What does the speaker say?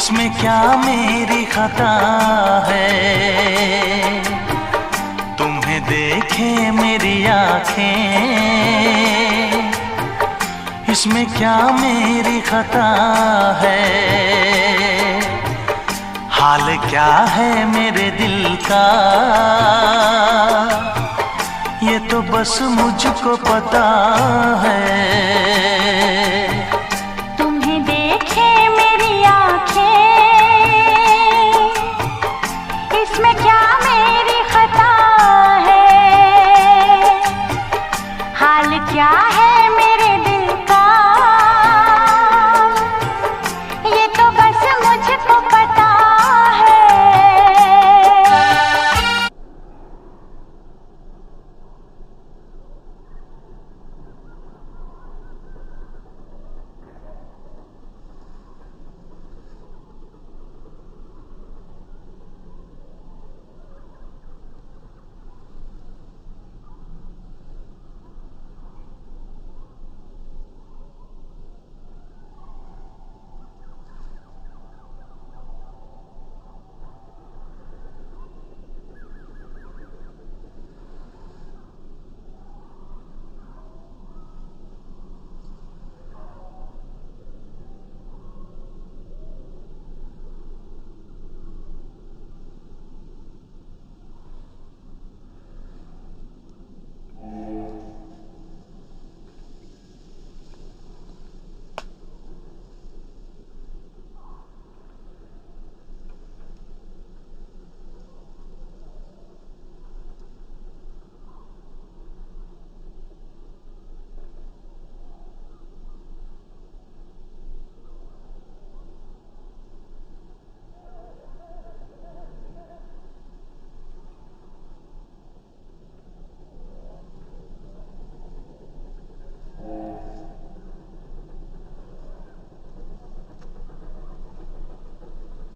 इसमें क्या मेरी खता है, तुम्हें देखे मेरी आँखें, इसमें क्या मेरी खता है। हाल क्या है मेरे दिल का ये तो बस मुझको पता है।